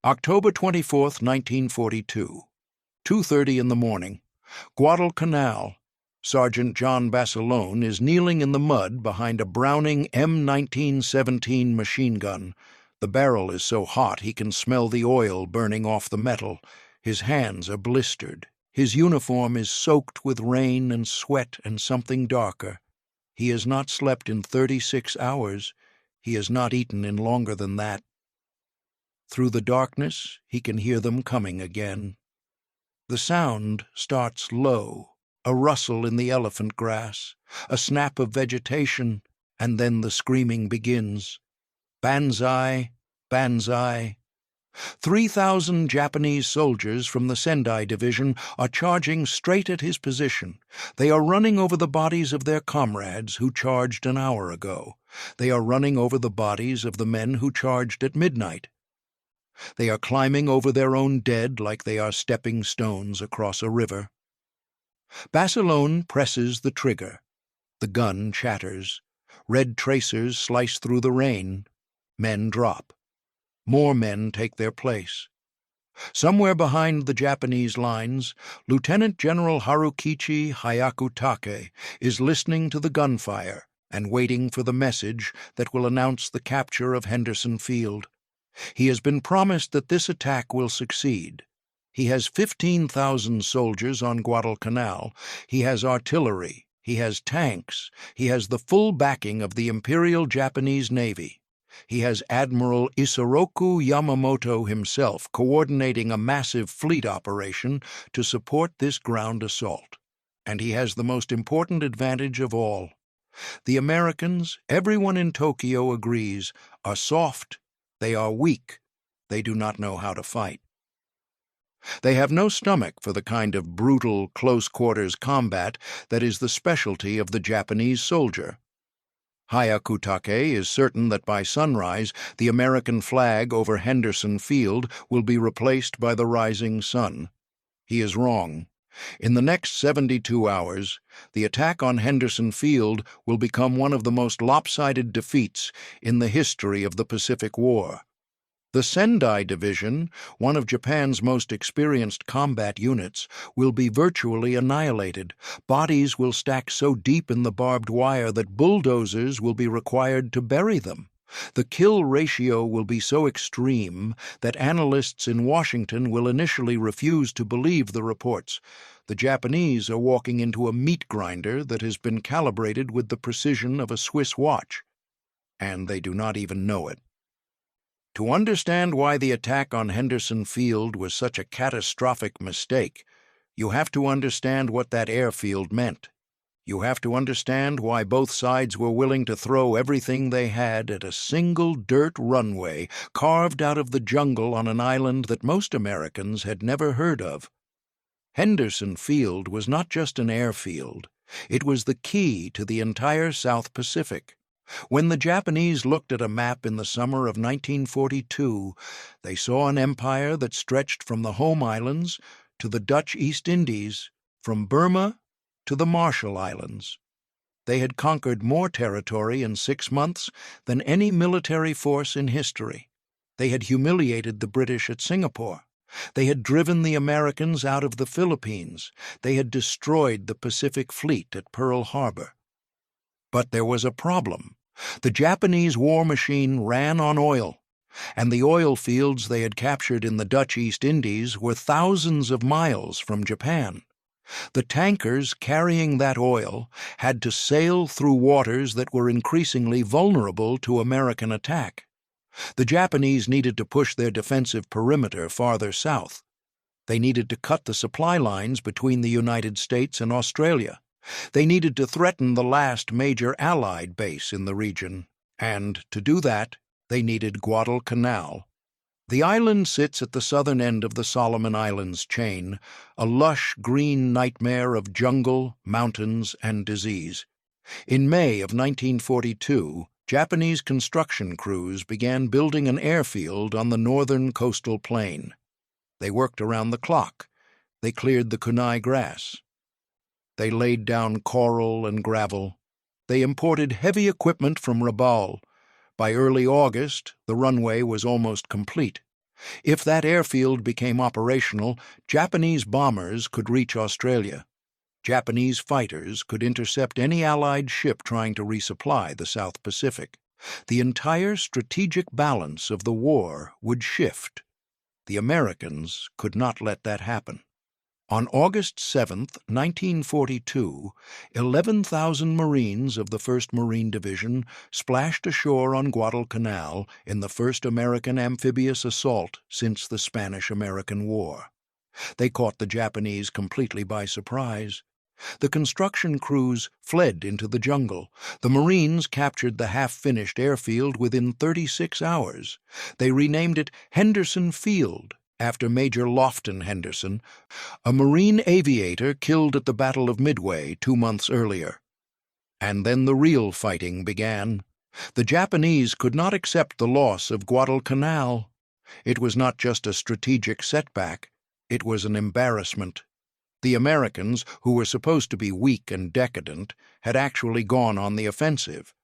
October 24th, 1942, 2:30 in the morning. Guadalcanal. Sergeant John Basilone is kneeling in the mud behind a Browning M1917 machine gun. The barrel is so hot he can smell the oil burning off the metal. His hands are blistered. His uniform is soaked with rain and sweat and something darker. He has not slept in 36 hours. He has not eaten in longer than that. Through the darkness, he can hear them coming again. The sound starts low, a rustle in the elephant grass, a snap of vegetation, and then the screaming begins. Banzai, banzai. 3,000 Japanese soldiers from the Sendai Division are charging straight at his position. They are running over the bodies of their comrades who charged an hour ago. They are running over the bodies of the men who charged at midnight. They are climbing over their own dead like they are stepping stones across a river. Basilone presses the trigger. The gun chatters. Red tracers slice through the rain. Men drop. More men take their place. Somewhere behind the Japanese lines, Lieutenant General Harukichi Hyakutake is listening to the gunfire and waiting for the message that will announce the capture of Henderson Field. He has been promised that this attack will succeed. He has 15,000 soldiers on Guadalcanal. He has artillery. He has tanks. He has the full backing of the Imperial Japanese Navy. He has Admiral Isoroku Yamamoto himself coordinating a massive fleet operation to support this ground assault. And he has the most important advantage of all. The Americans, everyone in Tokyo agrees, are soft. They are weak. They do not know how to fight. They have no stomach for the kind of brutal, close-quarters combat that is the specialty of the Japanese soldier. Hyakutake is certain that by sunrise the American flag over Henderson Field will be replaced by the rising sun. He is wrong. In the next 72 hours, the attack on Henderson Field will become one of the most lopsided defeats in the history of the Pacific War. The Sendai Division, one of Japan's most experienced combat units, will be virtually annihilated. Bodies will stack so deep in the barbed wire that bulldozers will be required to bury them. The kill ratio will be so extreme that analysts in Washington will initially refuse to believe the reports. The Japanese are walking into a meat grinder that has been calibrated with the precision of a Swiss watch, and they do not even know it. To understand why the attack on Henderson Field was such a catastrophic mistake, you have to understand what that airfield meant. You have to understand why both sides were willing to throw everything they had at a single dirt runway carved out of the jungle on an island that most Americans had never heard of. Henderson Field was not just an airfield. It was the key to the entire South Pacific. When the Japanese looked at a map in the summer of 1942, they saw an empire that stretched from the home islands to the Dutch East Indies, from Burma to the Marshall Islands. They had conquered more territory in 6 months than any military force in history. They had humiliated the British at Singapore. They had driven the Americans out of the Philippines. They had destroyed the Pacific Fleet at Pearl Harbor. But there was a problem. The Japanese war machine ran on oil, and the oil fields they had captured in the Dutch East Indies were thousands of miles from Japan. The tankers carrying that oil had to sail through waters that were increasingly vulnerable to American attack. The Japanese needed to push their defensive perimeter farther south. They needed to cut the supply lines between the United States and Australia. They needed to threaten the last major Allied base in the region, and to do that, they needed Guadalcanal. The island sits at the southern end of the Solomon Islands chain, a lush green nightmare of jungle, mountains, and disease. In May of 1942, Japanese construction crews began building an airfield on the northern coastal plain. They worked around the clock. They cleared the kunai grass. They laid down coral and gravel. They imported heavy equipment from Rabaul. By early August, the runway was almost complete. If that airfield became operational, Japanese bombers could reach Australia. Japanese fighters could intercept any Allied ship trying to resupply the South Pacific. The entire strategic balance of the war would shift. The Americans could not let that happen. On August 7, 1942, 11,000 Marines of the 1st Marine Division splashed ashore on Guadalcanal in the first American amphibious assault since the Spanish-American War. They caught the Japanese completely by surprise. The construction crews fled into the jungle. The Marines captured the half-finished airfield within 36 hours. They renamed it Henderson Field, after Major Lofton Henderson, a Marine aviator killed at the Battle of Midway 2 months earlier. And then the real fighting began. The Japanese could not accept the loss of Guadalcanal. It was not just a strategic setback, it was an embarrassment. The Americans, who were supposed to be weak and decadent, had actually gone on the offensive.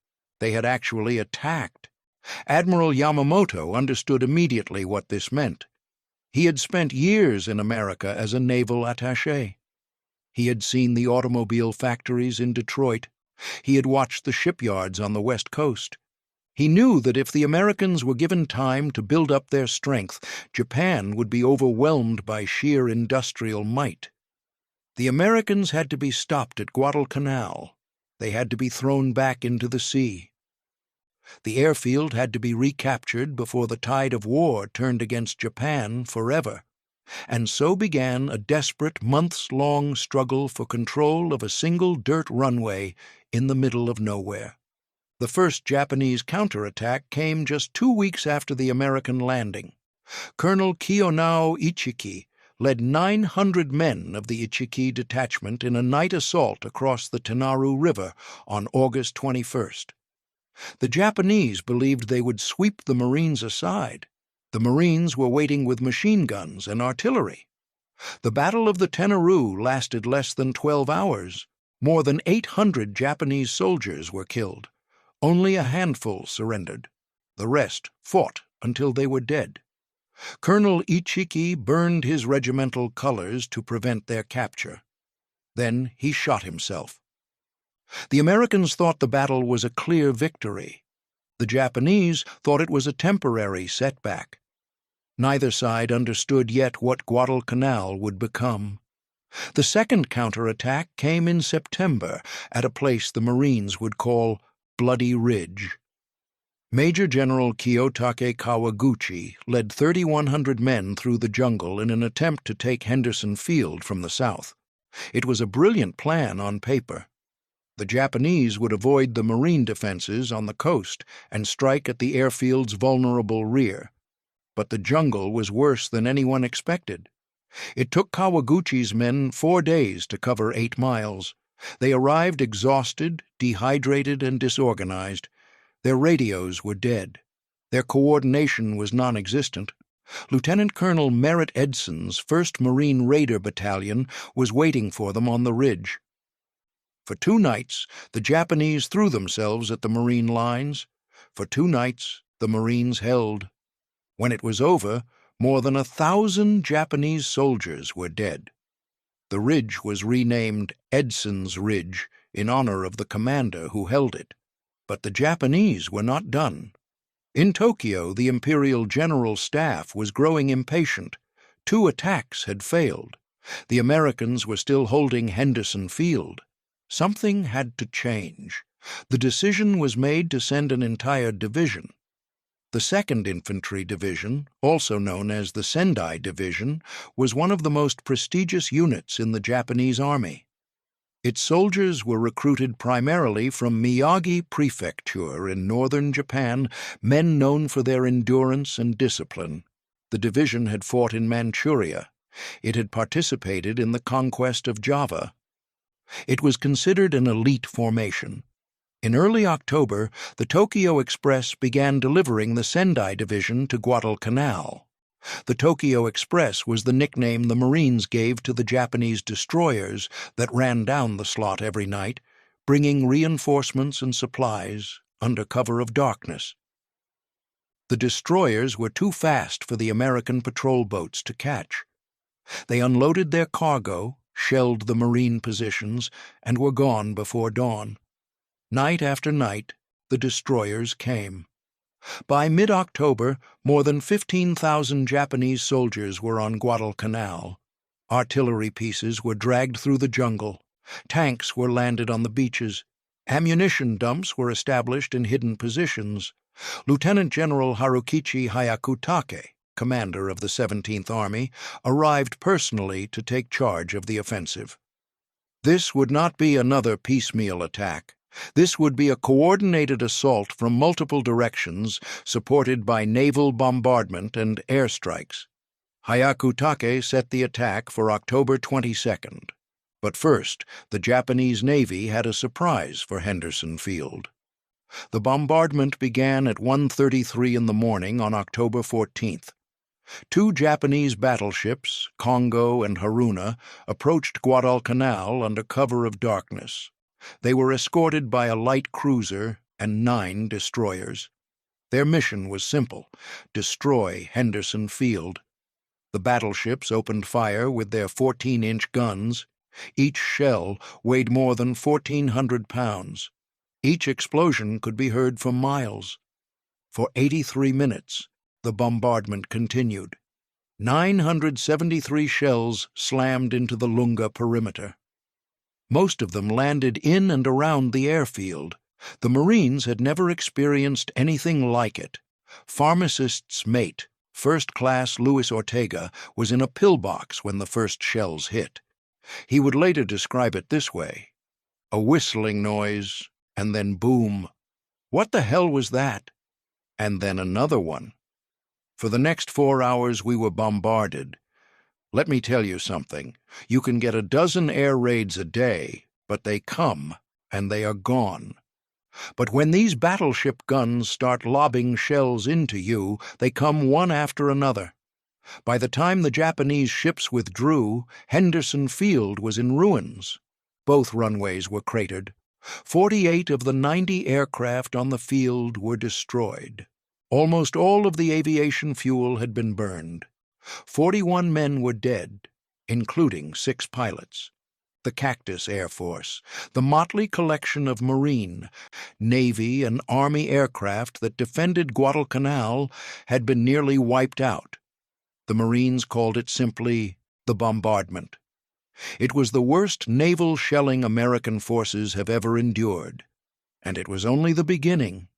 They had actually attacked. Admiral Yamamoto understood immediately what this meant. He had spent years in America as a naval attaché. He had seen the automobile factories in Detroit. He had watched the shipyards on the West Coast. He knew that if the Americans were given time to build up their strength, Japan would be overwhelmed by sheer industrial might. The Americans had to be stopped at Guadalcanal. They had to be thrown back into the sea. The airfield had to be recaptured before the tide of war turned against Japan forever. And so began a desperate, months-long struggle for control of a single dirt runway in the middle of nowhere. The first Japanese counterattack came just 2 weeks after the American landing. Colonel Kiyonao Ichiki led 900 men of the Ichiki detachment in a night assault across the Tenaru River on August 21st. The Japanese believed they would sweep the Marines aside. The Marines were waiting with machine guns and artillery. The Battle of the Tenaru lasted less than 12 hours. More than 800 Japanese soldiers were killed. Only a handful surrendered. The rest fought until they were dead. Colonel Ichiki burned his regimental colors to prevent their capture. Then he shot himself. The Americans thought the battle was a clear victory. The Japanese thought it was a temporary setback. Neither side understood yet what Guadalcanal would become. The second counterattack came in September at a place the Marines would call Bloody Ridge. Major General Kiyotake Kawaguchi led 3,100 men through the jungle in an attempt to take Henderson Field from the south. It was a brilliant plan on paper. The Japanese would avoid the marine defenses on the coast and strike at the airfield's vulnerable rear. But the jungle was worse than anyone expected. It took Kawaguchi's men 4 days to cover 8 miles. They arrived exhausted, dehydrated, and disorganized. Their radios were dead. Their coordination was non-existent. Lieutenant Colonel Merritt Edson's 1st Marine Raider Battalion was waiting for them on the ridge. For 2 nights, the Japanese threw themselves at the Marine lines. For 2 nights, the Marines held. When it was over, more than 1,000 Japanese soldiers were dead. The ridge was renamed Edson's Ridge in honor of the commander who held it. But the Japanese were not done. In Tokyo, the Imperial General Staff was growing impatient. 2 attacks had failed. The Americans were still holding Henderson Field. Something had to change. The decision was made to send an entire division. The 2nd Infantry Division, also known as the Sendai Division, was one of the most prestigious units in the Japanese Army. Its soldiers were recruited primarily from Miyagi Prefecture in northern Japan, men known for their endurance and discipline. The division had fought in Manchuria. It had participated in the conquest of Java. It was considered an elite formation. In early October, the Tokyo Express began delivering the Sendai Division to Guadalcanal. The Tokyo Express was the nickname the Marines gave to the Japanese destroyers that ran down the slot every night, bringing reinforcements and supplies under cover of darkness. The destroyers were too fast for the American patrol boats to catch. They unloaded their cargo, shelled the Marine positions, and were gone before dawn. Night after night, the destroyers came. By mid-October, more than 15,000 Japanese soldiers were on Guadalcanal. Artillery pieces were dragged through the jungle. Tanks were landed on the beaches. Ammunition dumps were established in hidden positions. Lieutenant General Harukichi Hyakutake, commander of the 17th Army, arrived personally to take charge of the offensive. This would not be another piecemeal attack. This would be a coordinated assault from multiple directions, supported by naval bombardment and airstrikes. Hyakutake set the attack for October 22nd. But first, the Japanese Navy had a surprise for Henderson Field. The bombardment began at 1:33 in the morning on October 14th. Two Japanese battleships, Kongo and Haruna, approached Guadalcanal under cover of darkness. They were escorted by a light cruiser and 9 destroyers. Their mission was simple: destroy Henderson Field. The battleships opened fire with their 14-inch guns. Each shell weighed more than 1,400 pounds. Each explosion could be heard for miles. For 83 minutes, the bombardment continued. 973 shells slammed into the Lunga perimeter. Most of them landed in and around the airfield. The Marines had never experienced anything like it. Pharmacist's mate, First Class Luis Ortega, was in a pillbox when the first shells hit. He would later describe it this way: a whistling noise, and then boom. What the hell was that? And then another one. For the next 4 hours we were bombarded. Let me tell you something. You can get a dozen air raids a day, but they come, and they are gone. But when these battleship guns start lobbing shells into you, they come one after another. By the time the Japanese ships withdrew, Henderson Field was in ruins. Both runways were cratered. 48 of the 90 aircraft on the field were destroyed. Almost all of the aviation fuel had been burned. 41 men were dead, including 6 pilots. The Cactus Air Force, the motley collection of Marine, Navy, and Army aircraft that defended Guadalcanal, had been nearly wiped out. The Marines called it simply the bombardment. It was the worst naval shelling American forces have ever endured, and it was only the beginning.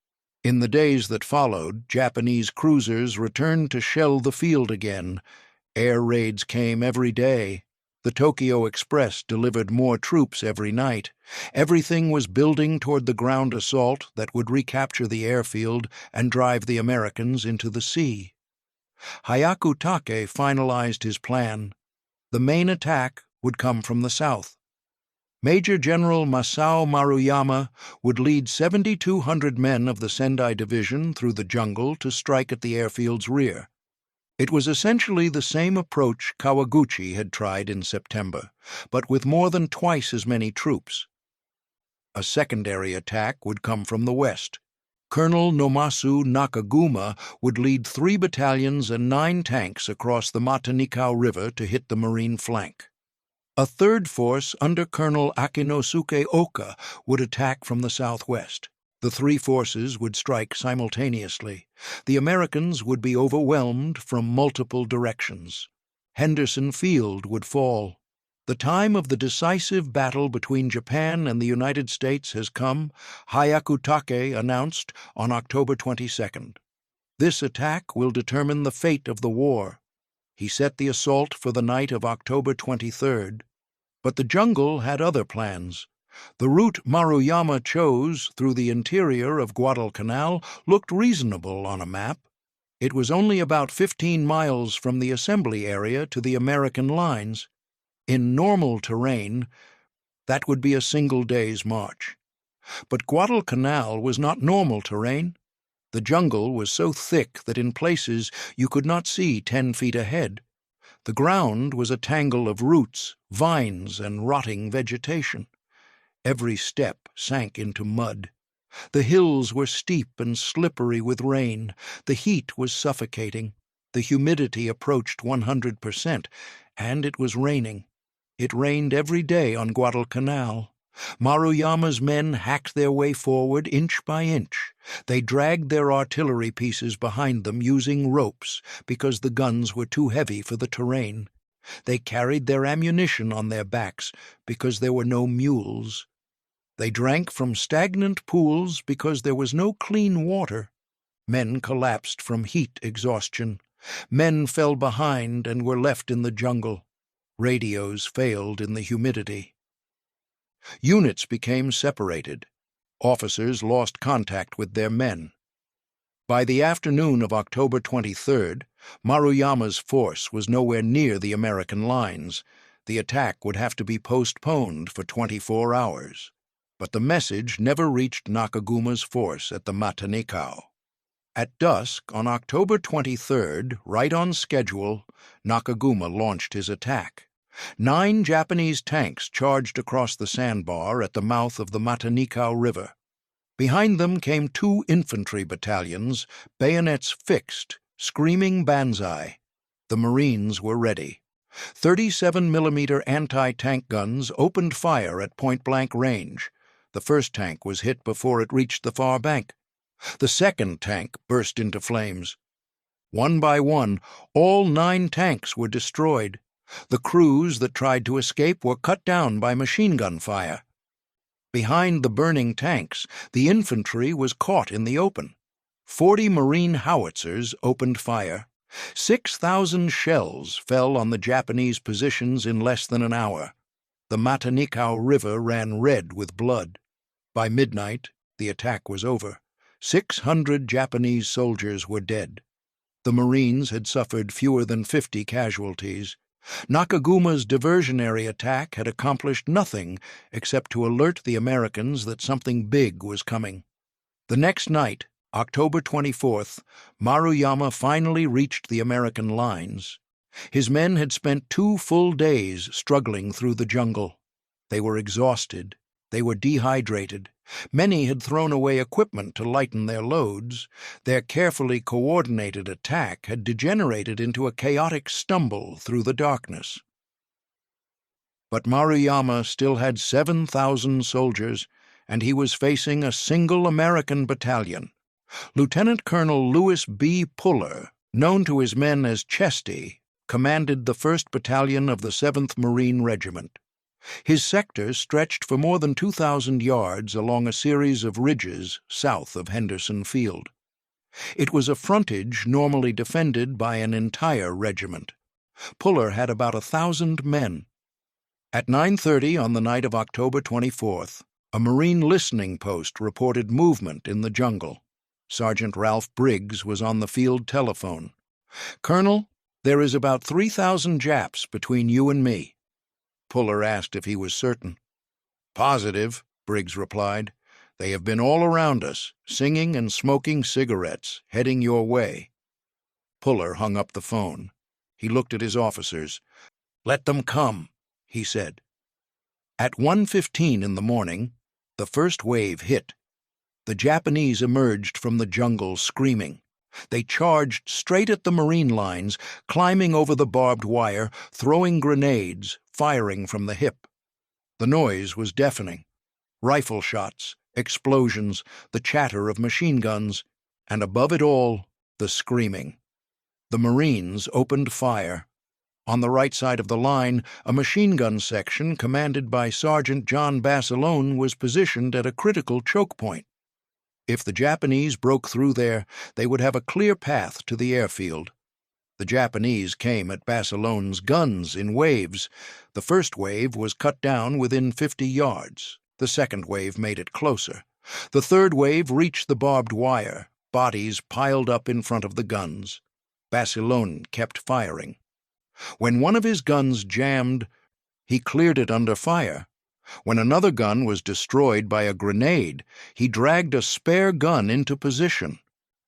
In the days that followed, Japanese cruisers returned to shell the field again. Air raids came every day. The Tokyo Express delivered more troops every night. Everything was building toward the ground assault that would recapture the airfield and drive the Americans into the sea. Hyakutake finalized his plan. The main attack would come from the south. Major General Masao Maruyama would lead 7,200 men of the Sendai Division through the jungle to strike at the airfield's rear. It was essentially the same approach Kawaguchi had tried in September, but with more than twice as many troops. A secondary attack would come from the west. Colonel Nomasu Nakaguma would lead 3 battalions and 9 tanks across the Matanikau River to hit the Marine flank. A third force under Colonel Akinosuke Oka would attack from the southwest. The 3 forces would strike simultaneously. The Americans would be overwhelmed from multiple directions. Henderson Field would fall. The time of the decisive battle between Japan and the United States has come, Hyakutake announced on October 22nd. This attack will determine the fate of the war. He set the assault for the night of October 23rd. But the jungle had other plans. The route Maruyama chose through the interior of Guadalcanal looked reasonable on a map. It was only about 15 miles from the assembly area to the American lines. In normal terrain, that would be a single day's march. But Guadalcanal was not normal terrain. The jungle was so thick that in places you could not see 10 feet ahead. The ground was a tangle of roots, vines, and rotting vegetation. Every step sank into mud. The hills were steep and slippery with rain. The heat was suffocating. The humidity approached 100%, and it was raining. It rained every day on Guadalcanal. Maruyama's men hacked their way forward inch by inch. They dragged their artillery pieces behind them using ropes because the guns were too heavy for the terrain. They carried their ammunition on their backs because there were no mules. They drank from stagnant pools because there was no clean water. Men collapsed from heat exhaustion. Men fell behind and were left in the jungle. Radios failed in the humidity. Units became separated. Officers lost contact with their men. By the afternoon of October 23rd, Maruyama's force was nowhere near the American lines. The attack would have to be postponed for 24 hours. But the message never reached Nakaguma's force at the Matanikau. At dusk on October 23rd, right on schedule, Nakaguma launched his attack. 9 Japanese tanks charged across the sandbar at the mouth of the Matanikau River. Behind them came 2 infantry battalions, bayonets fixed, screaming banzai. The Marines were ready. 37mm anti-tank guns opened fire at point-blank range. The first tank was hit before it reached the far bank. The second tank burst into flames. One by one, all 9 tanks were destroyed. The crews that tried to escape were cut down by machine gun fire. Behind the burning tanks, the infantry was caught in the open. 40 Marine howitzers opened fire. 6,000 shells fell on the Japanese positions in less than an hour. The Matanikau River ran red with blood. By midnight, the attack was over. 600 Japanese soldiers were dead. The Marines had suffered fewer than 50 casualties. Nakaguma's diversionary attack had accomplished nothing except to alert the Americans that something big was coming. The next night, October 24th, Maruyama finally reached the American lines. His men had spent 2 full days struggling through the jungle. They were exhausted. They were dehydrated. Many had thrown away equipment to lighten their loads. Their carefully coordinated attack had degenerated into a chaotic stumble through the darkness. But Maruyama still had 7,000 soldiers, and he was facing a single American battalion. Lieutenant Colonel Lewis B. Puller, known to his men as Chesty, commanded the 1st Battalion of the 7th Marine Regiment. His sector stretched for more than 2,000 yards along a series of ridges south of Henderson Field. It was a frontage normally defended by an entire regiment. Puller had about 1,000 men. At 9:30 on the night of October 24th, a Marine listening post reported movement in the jungle. Sergeant Ralph Briggs was on the field telephone. "Colonel, there is about 3,000 Japs between you and me." Puller asked if he was certain. "Positive," Briggs replied. "They have been all around us, singing and smoking cigarettes, heading your way." Puller hung up the phone. He looked at his officers. "Let them come," he said. At 1:15 in the morning, the first wave hit. The Japanese emerged from the jungle screaming. They charged straight at the Marine lines, climbing over the barbed wire, throwing grenades, firing from the hip. The noise was deafening. Rifle shots, explosions, the chatter of machine guns, and above it all, the screaming. The Marines opened fire. On the right side of the line, a machine gun section commanded by Sergeant John Basilone was positioned at a critical choke point. If the Japanese broke through there, they would have a clear path to the airfield. The Japanese came at Basilone's guns in waves. The first wave was cut down within 50 yards. The second wave made it closer. The third wave reached the barbed wire, bodies piled up in front of the guns. Basilone kept firing. When one of his guns jammed, he cleared it under fire. When another gun was destroyed by a grenade, he dragged a spare gun into position.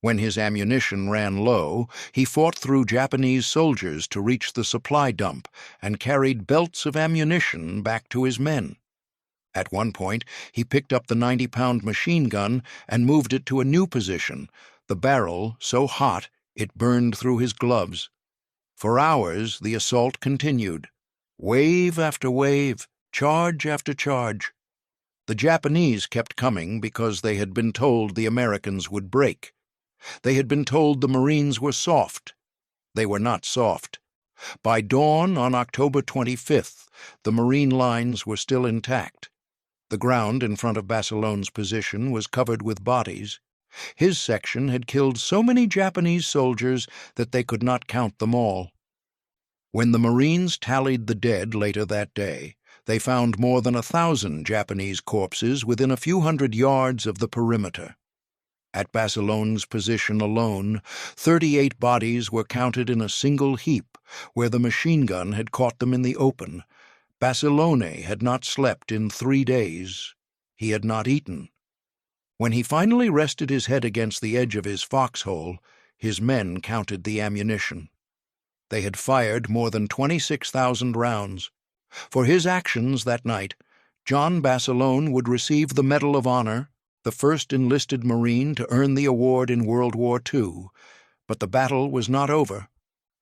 When his ammunition ran low, he fought through Japanese soldiers to reach the supply dump and carried belts of ammunition back to his men. At one point, he picked up the 90-pound machine gun and moved it to a new position, the barrel so hot it burned through his gloves. For hours, the assault continued. Wave after wave, charge after charge. The Japanese kept coming because they had been told the Americans would break. They had been told the Marines were soft. They were not soft. By dawn on October 25th, the Marine lines were still intact. The ground in front of Basilone's position was covered with bodies. His section had killed so many Japanese soldiers that they could not count them all. When the Marines tallied the dead later that day, they found more than 1,000 Japanese corpses within a few hundred yards of the perimeter. At Basilone's position alone, 38 bodies were counted in a single heap, where the machine gun had caught them in the open. Basilone had not slept in 3 days. He had not eaten. When he finally rested his head against the edge of his foxhole, his men counted the ammunition. They had fired more than 26,000 rounds. For his actions that night, John Basilone would receive the Medal of Honor, the first enlisted Marine to earn the award in World War II. But the battle was not over.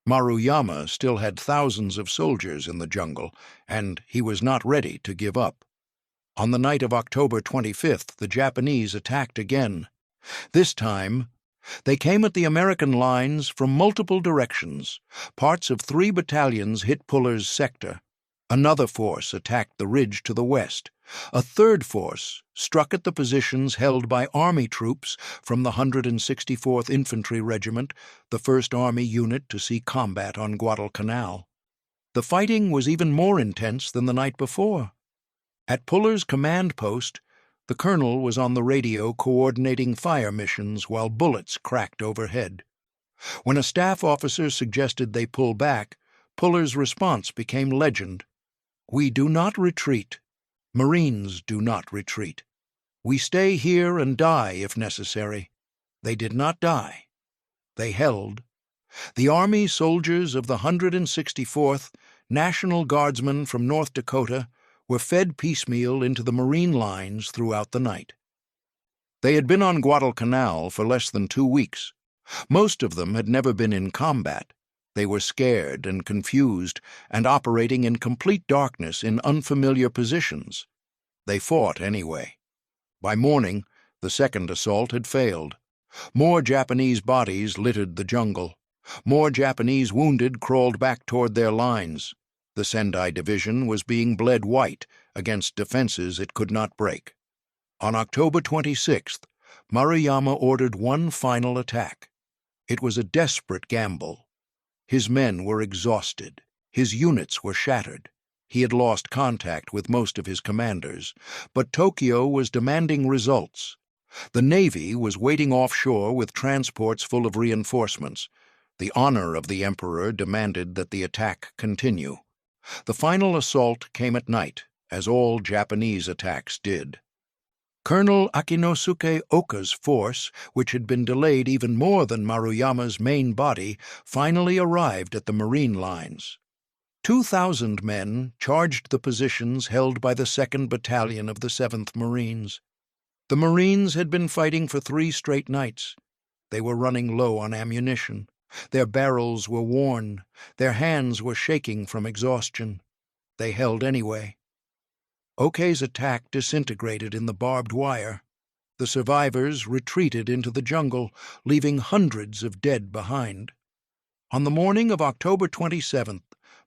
Maruyama still had thousands of soldiers in the jungle, and he was not ready to give up. On the night of October 25th, the Japanese attacked again. This time, they came at the American lines from multiple directions. Parts of 3 battalions hit Puller's sector. Another force attacked the ridge to the west. A third force struck at the positions held by Army troops from the 164th Infantry Regiment, the 1st Army unit to see combat on Guadalcanal. The fighting was even more intense than the night before. At Puller's command post, the colonel was on the radio coordinating fire missions while bullets cracked overhead. When a staff officer suggested they pull back, Puller's response became legend. "We do not retreat. Marines do not retreat. We stay here and die if necessary." They did not die. They held. The Army soldiers of the 164th, National Guardsmen from North Dakota, were fed piecemeal into the Marine lines throughout the night. They had been on Guadalcanal for less than 2 weeks. Most of them had never been in combat. They were scared and confused and operating in complete darkness in unfamiliar positions. They fought anyway. By morning, the second assault had failed. More Japanese bodies littered the jungle. More Japanese wounded crawled back toward their lines. The Sendai Division was being bled white against defenses it could not break. On October 26th, Maruyama ordered one final attack. It was a desperate gamble. His men were exhausted. His units were shattered. He had lost contact with most of his commanders, but Tokyo was demanding results. The Navy was waiting offshore with transports full of reinforcements. The honor of the Emperor demanded that the attack continue. The final assault came at night, as all Japanese attacks did. Colonel Akinosuke Oka's force, which had been delayed even more than Maruyama's main body, finally arrived at the Marine lines. 2,000 men charged the positions held by the 2nd Battalion of the 7th Marines. The Marines had been fighting for 3 straight nights. They were running low on ammunition. Their barrels were worn. Their hands were shaking from exhaustion. They held anyway. Oke's attack disintegrated in the barbed wire. The survivors retreated into the jungle, leaving hundreds of dead behind. On the morning of October 27th,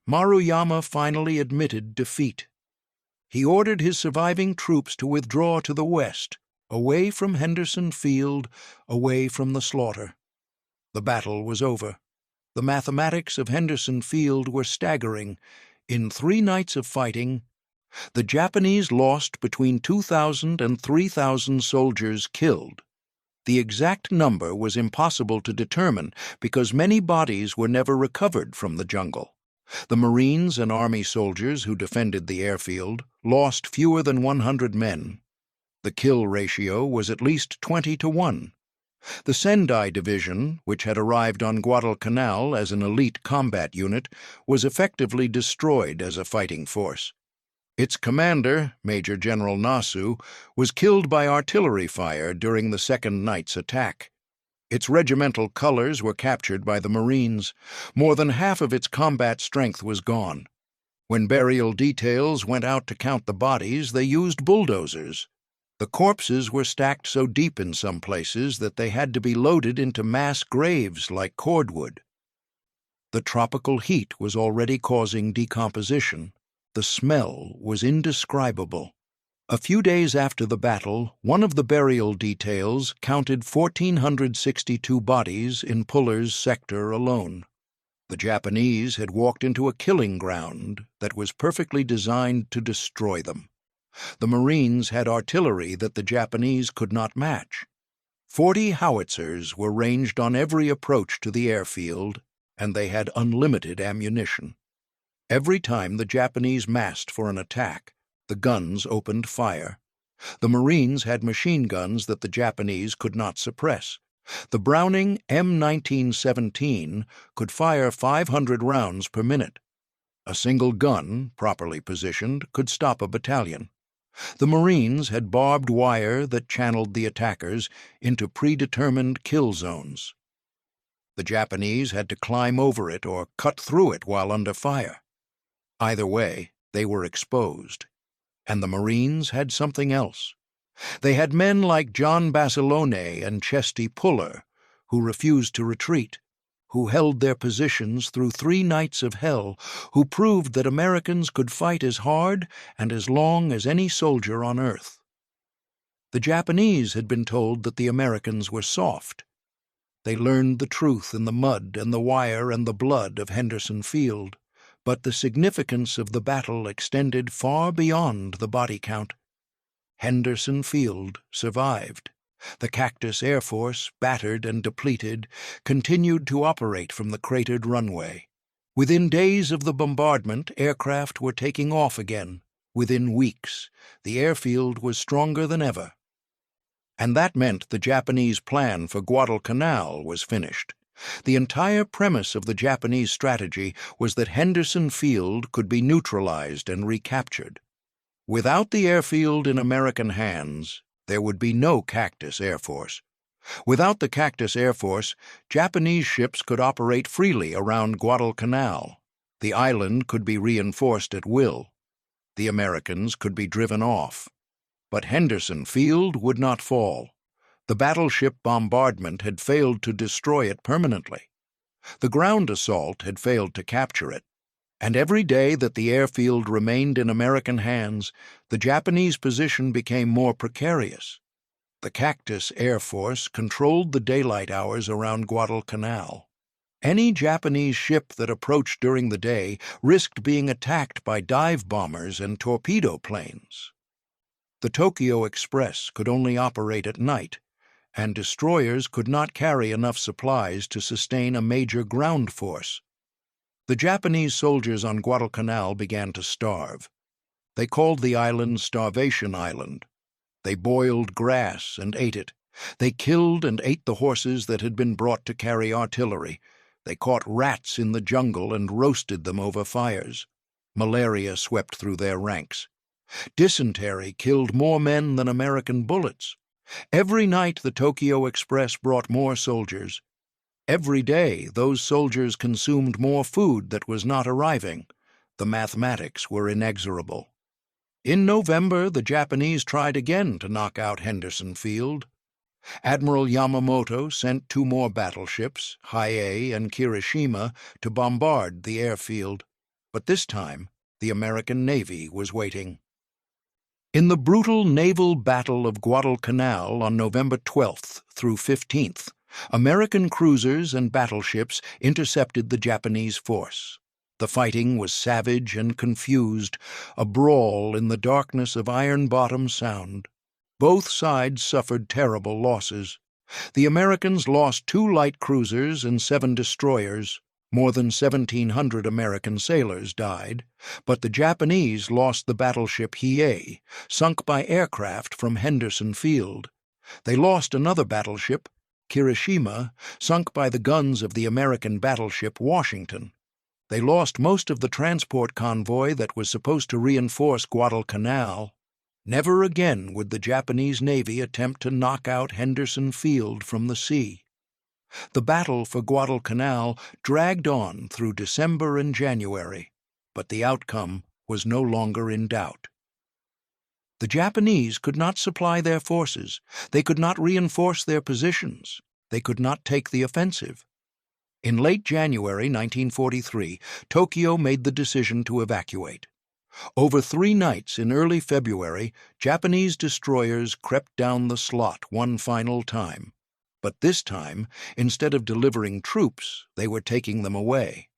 Maruyama finally admitted defeat. He ordered his surviving troops to withdraw to the west, away from Henderson Field, away from the slaughter. The battle was over. The mathematics of Henderson Field were staggering. In 3 nights of fighting, the Japanese lost between 2,000 and 3,000 soldiers killed. The exact number was impossible to determine because many bodies were never recovered from the jungle. The Marines and Army soldiers who defended the airfield lost fewer than 100 men. The kill ratio was at least 20-1. The Sendai Division, which had arrived on Guadalcanal as an elite combat unit, was effectively destroyed as a fighting force. Its commander, Major General Nasu, was killed by artillery fire during the second night's attack. Its regimental colors were captured by the Marines. More than half of its combat strength was gone. When burial details went out to count the bodies, they used bulldozers. The corpses were stacked so deep in some places that they had to be loaded into mass graves like cordwood. The tropical heat was already causing decomposition. The smell was indescribable. A few days after the battle, one of the burial details counted 1,462 bodies in Puller's sector alone. The Japanese had walked into a killing ground that was perfectly designed to destroy them. The Marines had artillery that the Japanese could not match. 40 howitzers were ranged on every approach to the airfield, and they had unlimited ammunition. Every time the Japanese massed for an attack, the guns opened fire. The Marines had machine guns that the Japanese could not suppress. The Browning M1917 could fire 500 rounds per minute. A single gun, properly positioned, could stop a battalion. The Marines had barbed wire that channeled the attackers into predetermined kill zones. The Japanese had to climb over it or cut through it while under fire. Either way, they were exposed. And the Marines had something else. They had men like John Basilone and Chesty Puller, who refused to retreat, who held their positions through 3 nights of hell, who proved that Americans could fight as hard and as long as any soldier on earth. The Japanese had been told that the Americans were soft. They learned the truth in the mud and the wire and the blood of Henderson Field, but the significance of the battle extended far beyond the body count. Henderson Field survived. The Cactus Air Force, battered and depleted, continued to operate from the cratered runway. Within days of the bombardment, aircraft were taking off again. Within weeks, the airfield was stronger than ever. And that meant the Japanese plan for Guadalcanal was finished. The entire premise of the Japanese strategy was that Henderson Field could be neutralized and recaptured. Without the airfield in American hands, there would be no Cactus Air Force. Without the Cactus Air Force, Japanese ships could operate freely around Guadalcanal. The island could be reinforced at will. The Americans could be driven off. But Henderson Field would not fall. The battleship bombardment had failed to destroy it permanently. The ground assault had failed to capture it. And every day that the airfield remained in American hands, the Japanese position became more precarious. The Cactus Air Force controlled the daylight hours around Guadalcanal. Any Japanese ship that approached during the day risked being attacked by dive bombers and torpedo planes. The Tokyo Express could only operate at night, and destroyers could not carry enough supplies to sustain a major ground force. The Japanese soldiers on Guadalcanal began to starve. They called the island Starvation Island. They boiled grass and ate it. They killed and ate the horses that had been brought to carry artillery. They caught rats in the jungle and roasted them over fires. Malaria swept through their ranks. Dysentery killed more men than American bullets. Every night the Tokyo Express brought more soldiers. Every day those soldiers consumed more food that was not arriving. The mathematics were inexorable. In November, the Japanese tried again to knock out Henderson Field. Admiral Yamamoto sent 2 more battleships, Hiei and Kirishima, to bombard the airfield. But this time, the American Navy was waiting. In the brutal naval battle of Guadalcanal on November 12th through 15th, American cruisers and battleships intercepted the Japanese force. The fighting was savage and confused, a brawl in the darkness of Iron Bottom Sound. Both sides suffered terrible losses. The Americans lost 2 light cruisers and 7 destroyers. More than 1,700 American sailors died, but the Japanese lost the battleship Hiei, sunk by aircraft from Henderson Field. They lost another battleship, Kirishima, sunk by the guns of the American battleship Washington. They lost most of the transport convoy that was supposed to reinforce Guadalcanal. Never again would the Japanese Navy attempt to knock out Henderson Field from the sea. The battle for Guadalcanal dragged on through December and January, but the outcome was no longer in doubt. The Japanese could not supply their forces. They could not reinforce their positions. They could not take the offensive. In late January 1943, Tokyo made the decision to evacuate. Over 3 nights in early February, Japanese destroyers crept down the slot one final time. But this time, instead of delivering troops, they were taking them away.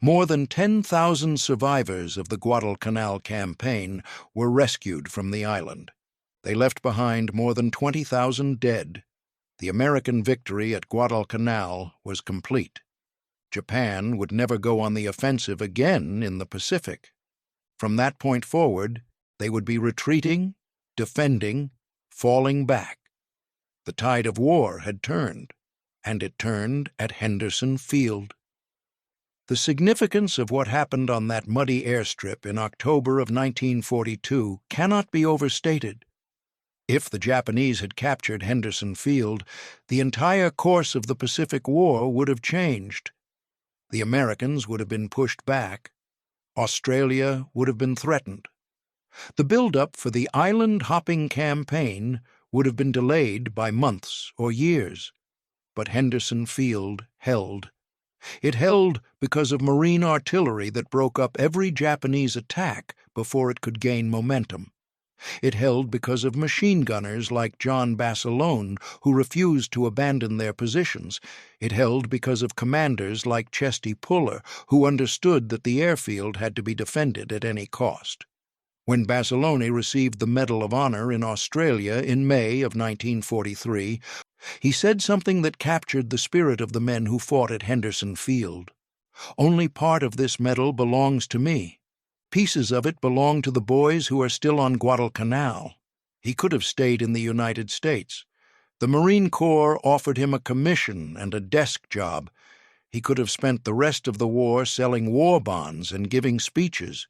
More than 10,000 survivors of the Guadalcanal campaign were rescued from the island. They left behind more than 20,000 dead. The American victory at Guadalcanal was complete. Japan would never go on the offensive again in the Pacific. From that point forward, they would be retreating, defending, falling back. The tide of war had turned, and it turned at Henderson Field. The significance of what happened on that muddy airstrip in October of 1942 cannot be overstated. If the Japanese had captured Henderson Field, the entire course of the Pacific War would have changed. The Americans would have been pushed back. Australia would have been threatened. The build-up for the island-hopping campaign would have been delayed by months or years. But Henderson Field held. It held because of Marine artillery that broke up every Japanese attack before it could gain momentum. It held because of machine gunners like John Basilone who refused to abandon their positions. It held because of commanders like Chesty Puller who understood that the airfield had to be defended at any cost. When Basilone received the Medal of Honor in Australia in May of 1943, he said something that captured the spirit of the men who fought at Henderson Field. "Only part of this medal belongs to me. Pieces of it belong to the boys who are still on Guadalcanal." He could have stayed in the United States. The Marine Corps offered him a commission and a desk job. He could have spent the rest of the war selling war bonds and giving speeches.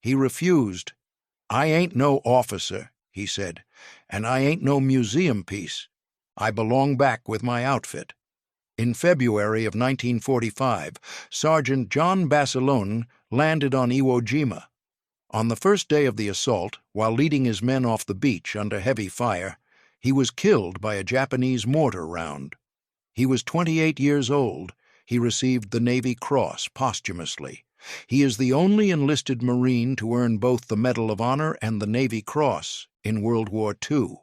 He refused. "I ain't no officer," he said, "and I ain't no museum piece. I belong back with my outfit." In February of 1945, Sergeant John Basilone landed on Iwo Jima. On the first day of the assault, while leading his men off the beach under heavy fire, he was killed by a Japanese mortar round. He was 28 years old. He received the Navy Cross posthumously. He is the only enlisted Marine to earn both the Medal of Honor and the Navy Cross in World War II.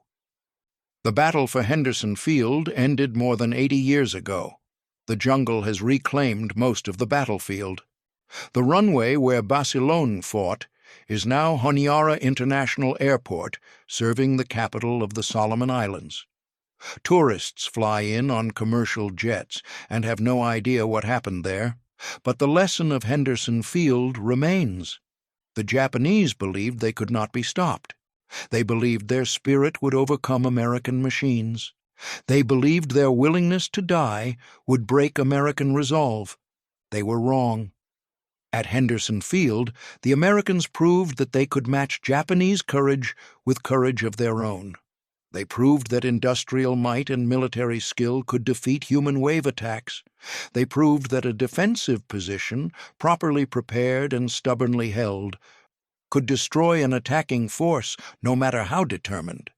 The battle for Henderson Field ended more than 80 years ago. The jungle has reclaimed most of the battlefield. The runway where Basilone fought is now Honiara International Airport, serving the capital of the Solomon Islands. Tourists fly in on commercial jets and have no idea what happened there, but the lesson of Henderson Field remains. The Japanese believed they could not be stopped. They believed their spirit would overcome American machines. They believed their willingness to die would break American resolve. They were wrong. At Henderson Field, the Americans proved that they could match Japanese courage with courage of their own. They proved that industrial might and military skill could defeat human wave attacks. They proved that a defensive position, properly prepared and stubbornly held, could destroy an attacking force no matter how determined.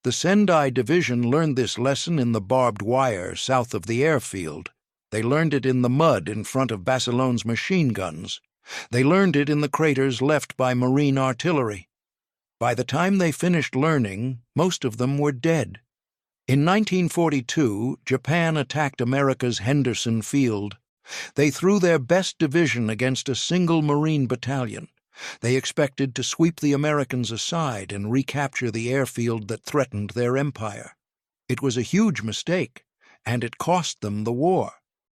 The Sendai Division learned this lesson in the barbed wire south of the airfield. They learned it in the mud in front of Basilone's machine guns. They learned it in the craters left by Marine artillery. By the time they finished learning, most of them were dead. In 1942, Japan attacked America's Henderson Field. They threw their best division against a single Marine battalion. They expected to sweep the Americans aside and recapture the airfield that threatened their empire. It was a huge mistake, and it cost them the war.